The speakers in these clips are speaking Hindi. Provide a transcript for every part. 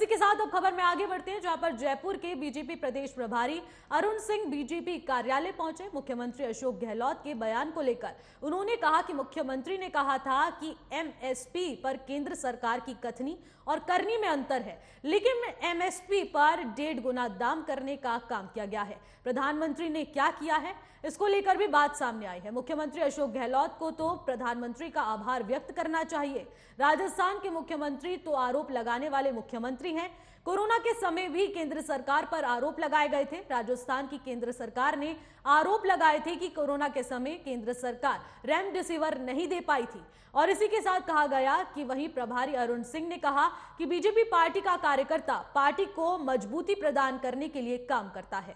इसी के साथ अब खबर में आगे बढ़ते हैं, जहां पर जयपुर के बीजेपी प्रदेश प्रभारी अरुण सिंह बीजेपी कार्यालय पहुंचे। मुख्यमंत्री अशोक गहलोत के बयान को लेकर उन्होंने कहा कि मुख्यमंत्री ने कहा था कि एमएसपी पर केंद्र सरकार की कथनी और करनी में अंतर है, लेकिन एमएसपी पर 1.5 गुना दाम करने का काम किया गया है। प्रधानमंत्री ने क्या किया है, इसको लेकर भी बात सामने आई है। मुख्यमंत्री अशोक गहलोत को तो प्रधानमंत्री का आभार व्यक्त करना चाहिए। राजस्थान के मुख्यमंत्री तो आरोप लगाने वाले मुख्यमंत्री हैं। कोरोना के समय भी केंद्र सरकार पर आरोप लगाए गए थे। राजस्थान की केंद्र सरकार ने आरोप लगाए थे कि कोरोना के समय केंद्र सरकार रेमडेसिविर नहीं दे पाई थी। और इसी के साथ कहा गया कि वहीं प्रभारी अरुण सिंह ने कहा कि बीजेपी पार्टी का कार्यकर्ता पार्टी को मजबूती प्रदान करने के लिए काम करता है।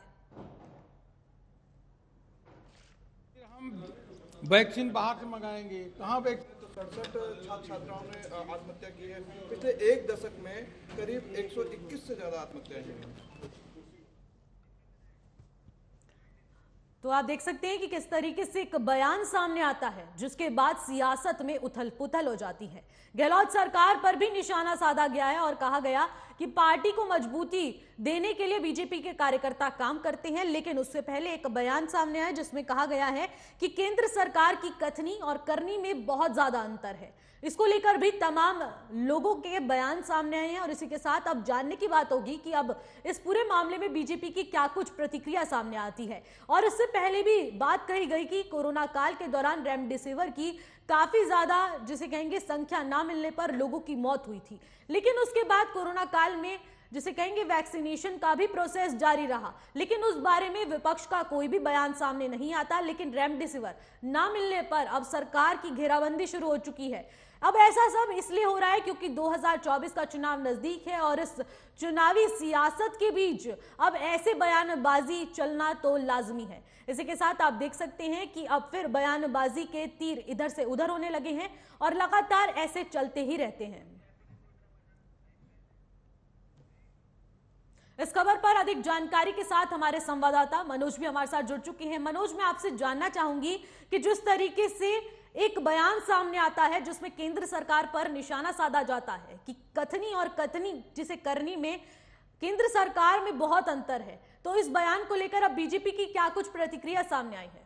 वैक्सीन बाहर से मंगाएंगे, कहाँ वैक्सीन? 67 छात्र छात्राओं ने आत्महत्या की है। पिछले एक दशक में करीब 121 से ज्यादा आत्महत्याएं हुई हैं। तो आप देख सकते हैं कि किस तरीके से एक बयान सामने आता है जिसके बाद सियासत में उथल पुथल हो जाती है। गहलोत सरकार पर भी निशाना साधा गया है और कहा गया कि पार्टी को मजबूती देने के लिए बीजेपी के कार्यकर्ता काम करते हैं। लेकिन उससे पहले एक बयान सामने आया जिसमें कहा गया है कि केंद्र सरकार की कथनी और करनी में बहुत ज्यादा अंतर है। इसको लेकर भी तमाम लोगों के बयान सामने आए हैं और इसी के साथ अब जानने की बात होगी कि अब इस पूरे मामले में बीजेपी की क्या कुछ प्रतिक्रिया सामने आती है। और इससे पहले भी बात कही गई कि कोरोना काल के दौरान रेमडेसिविर की काफी ज्यादा जिसे कहेंगे संख्या ना मिलने पर लोगों की मौत हुई थी। लेकिन उसके बाद कोरोना काल में जिसे कहेंगे वैक्सीनेशन का भी प्रोसेस जारी रहा, लेकिन उस बारे में विपक्ष का कोई भी बयान सामने नहीं आता। लेकिन रेमडेसिविर ना मिलने पर अब सरकार की घेराबंदी शुरू हो चुकी है। अब ऐसा सब इसलिए हो रहा है क्योंकि 2024 का चुनाव नजदीक है और इस चुनावी सियासत के बीच अब ऐसे बयानबाजी चलना तो लाजमी है। इसी के साथ आप देख सकते हैं कि अब फिर बयानबाजी के तीर इधर से उधर होने लगे हैं और लगातार ऐसे चलते ही रहते हैं। इस खबर पर अधिक जानकारी के साथ हमारे संवाददाता मनोज भी हमारे साथ जुड़ चुके हैं। मनोज, मैं आपसे जानना चाहूंगी कि जिस तरीके से एक बयान सामने आता है जिसमें केंद्र सरकार पर निशाना साधा जाता है कि कथनी और कथनी जिसे करनी में केंद्र सरकार में बहुत अंतर है, तो इस बयान को लेकर अब बीजेपी की क्या कुछ प्रतिक्रिया सामने आई है?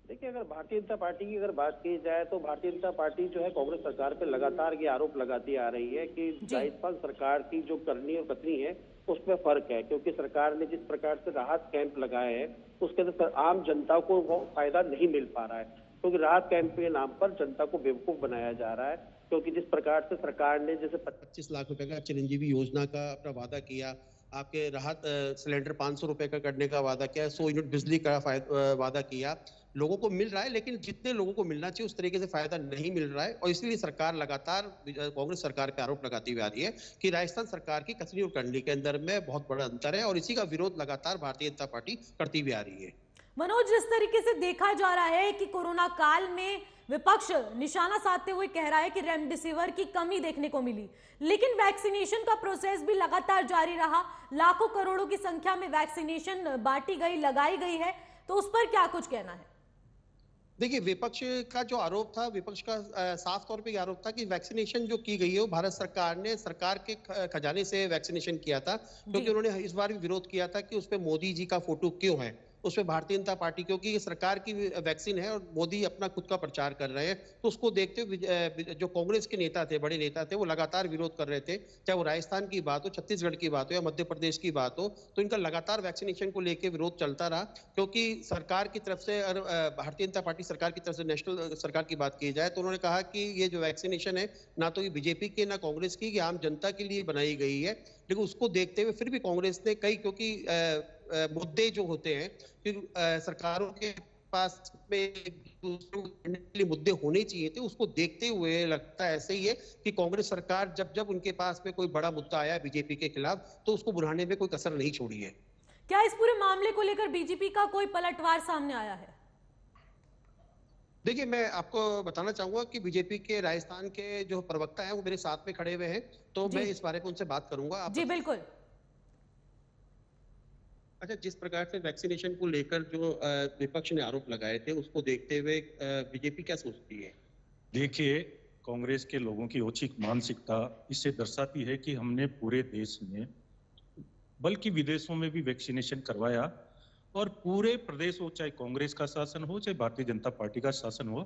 देखिए, अगर भारतीय जनता पार्टी की अगर बात की जाए तो भारतीय जनता पार्टी जो है कांग्रेस सरकार पे लगातार ये आरोप लगाती आ रही है कि राजस्थान सरकार की जो करनी और कथनी है उसमें फर्क है। क्योंकि सरकार ने जिस प्रकार से राहत कैंप लगाए हैं उसके अंदर आम जनता को वो फायदा नहीं मिल पा रहा है, क्योंकि राहत कैंप के नाम पर जनता को बेवकूफ बनाया जा रहा है। क्योंकि जिस प्रकार से सरकार ने जैसे 25 लाख रुपए का चिरंजीवी योजना का अपना वादा किया, आपके राहत सिलेंडर 500 रुपए का करने का वादा किया, 100 यूनिट बिजली का वादा किया, लोगों को मिल रहा है, लेकिन जितने लोगों को मिलना चाहिए उस तरीके से फायदा नहीं मिल रहा है। और इसलिए सरकार लगातार कांग्रेस सरकार पे आरोप लगाती हुई आ रही है कि राजस्थान सरकार की कथनी और करनी के अंदर में बहुत बड़ा अंतर है और इसी का विरोध लगातार भारतीय जनता पार्टी करती हुई आ रही है। मनोज, जिस तरीके से देखा जा रहा है कि कोरोना काल में विपक्ष निशाना साधते हुए कह रहा है कि रेमडेसिविर की कमी देखने को मिली, लेकिन वैक्सीनेशन का प्रोसेस भी लगातार जारी रहा। लाखों करोड़ों की संख्या में वैक्सीनेशन बांटी गई, लगाई गई है, तो उस पर क्या कुछ कहना है? देखिए, विपक्ष का जो आरोप था, विपक्ष का साफ तौर पे आरोप था कि वैक्सीनेशन जो की गई है वो भारत सरकार ने सरकार के खजाने से वैक्सीनेशन किया था। क्योंकि उन्होंने इस बार भी विरोध किया था कि उसपे मोदी जी का फोटो क्यों है, उसमें भारतीय जनता पार्टी, क्योंकि ये सरकार की वैक्सीन है और मोदी अपना खुद का प्रचार कर रहे हैं, तो उसको देखते हुए जो कांग्रेस के नेता थे, बड़े नेता थे, वो लगातार विरोध कर रहे थे। चाहे वो राजस्थान की बात हो, छत्तीसगढ़ की बात हो या मध्य प्रदेश की बात हो, तो इनका लगातार वैक्सीनेशन को लेकर विरोध चलता रहा। क्योंकि सरकार की तरफ से, भारतीय जनता पार्टी सरकार की तरफ से नेशनल सरकार की बात की जाए तो उन्होंने कहा कि ये जो वैक्सीनेशन है ना तो ये बीजेपी के ना कांग्रेस की, आम जनता के लिए बनाई गई है। लेकिन उसको देखते हुए फिर भी कांग्रेस ने कई, क्योंकि मुद्दे जो होते हैं कि सरकारों के पास में मुद्दे होने चाहिए थे, उसको देखते हुए लगता है ऐसे ही है कि कांग्रेस सरकार जब उनके पास में कोई बड़ा मुद्दा आया बीजेपी के खिलाफ तो उसको बुलाने में कोई कसर नहीं छोड़ी है। क्या इस पूरे मामले को लेकर बीजेपी का कोई पलटवार सामने आया है? देखिए, मैं आपको बताना चाहूंगा कि बीजेपी के राजस्थान के जो प्रवक्ता हैं वो मेरे साथ में खड़े हुए हैं, तो मैं इस बारे में उनसे बात करूंगा। जी बिल्कुल। अच्छा, जिस प्रकार से वैक्सीनेशन को लेकर जो विपक्ष ने आरोप लगाए थे उसको देखते हुए बीजेपी क्या सोचती है? देखिए, कांग्रेस के लोगों की ओछी मानसिकता इससे दर्शाती है कि हमने पूरे देश में बल्कि विदेशों में भी वैक्सीनेशन करवाया और पूरे प्रदेश हो, चाहे कांग्रेस का शासन हो चाहे भारतीय जनता पार्टी का शासन हो,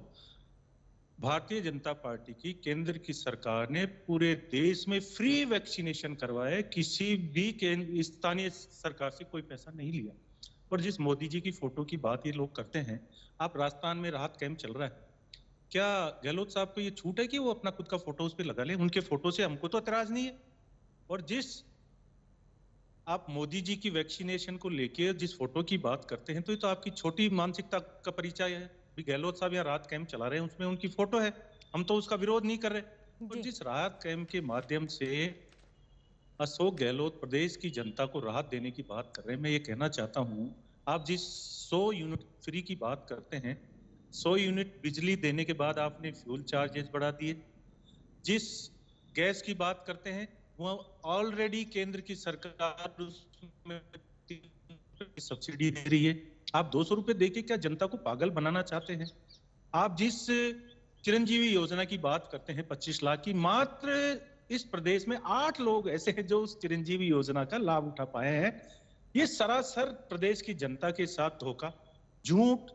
भारतीय जनता पार्टी की केंद्र की सरकार ने पूरे देश में फ्री वैक्सीनेशन करवाया। किसी भी स्थानीय सरकार से कोई पैसा नहीं लिया। और जिस मोदी जी की फोटो की बात ये लोग करते हैं, आप राजस्थान में राहत कैंप चल रहा है, क्या गहलोत साहब को ये छूट है कि वो अपना खुद का फोटो उस पर लगा लें? उनके फोटो से हमको तो एतराज नहीं है। और जिस आप मोदी जी की वैक्सीनेशन को लेके जिस फोटो की बात करते हैं, तो ये तो आपकी छोटी मानसिकता का परिचय है। गहलोत साहब यहाँ राहत कैंप चला रहे हैं, उसमें उनकी फोटो है, हम तो उसका विरोध नहीं कर रहे। और जिस राहत कैंप के माध्यम से अशोक गहलोत प्रदेश की जनता को राहत देने की बात कर रहे हैं, मैं ये कहना चाहता हूं, आप जिस 100 यूनिट फ्री की बात करते हैं, 100 यूनिट बिजली देने के बाद आपने फ्यूल चार्जेस बढ़ा दिए। जिस गैस की बात करते हैं, वो ऑलरेडी केंद्र की सरकार उसमें सब्सिडी दे रही है। आप 200 रुपए देके क्या जनता को पागल बनाना चाहते हैं? आप जिस चिरंजीवी योजना की बात करते हैं 25 लाख की, मात्र इस प्रदेश में 8 लोग ऐसे हैं जो उस चिरंजीवी योजना का लाभ उठा पाए हैं। ये सरासर प्रदेश की जनता के साथ धोखा, झूठ,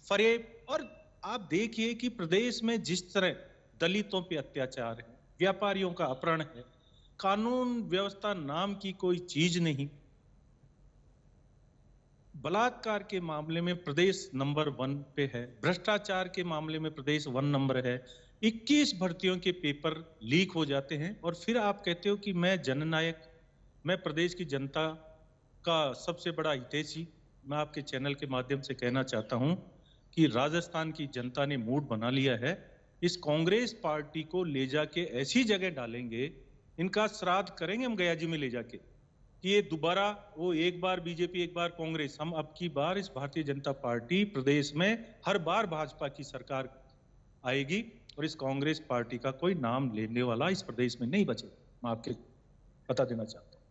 फरेब। और आप देखिए कि प्रदेश में जिस तरह दलितों पे अत्याचार है, व्यापारियों का अपहरण है, कानून व्यवस्था नाम की कोई चीज नहीं, बलात्कार के मामले में प्रदेश नंबर 1 पे है, भ्रष्टाचार के मामले में प्रदेश 1 नंबर है, 21 भर्तियों के पेपर लीक हो जाते हैं और फिर आप कहते हो कि मैं जननायक, मैं प्रदेश की जनता का सबसे बड़ा हितैषी। मैं आपके चैनल के माध्यम से कहना चाहता हूं कि राजस्थान की जनता ने मूड बना लिया है। इस कांग्रेस पार्टी को ले जाके ऐसी जगह डालेंगे, इनका श्राद्ध करेंगे हम गया जी में ले जाके, कि ये दोबारा वो एक बार बीजेपी एक बार कांग्रेस, हम अब की बार इस भारतीय जनता पार्टी प्रदेश में हर बार भाजपा की सरकार आएगी और इस कांग्रेस पार्टी का कोई नाम लेने वाला इस प्रदेश में नहीं बचेगा। मैं आपके बता देना चाहता हूं।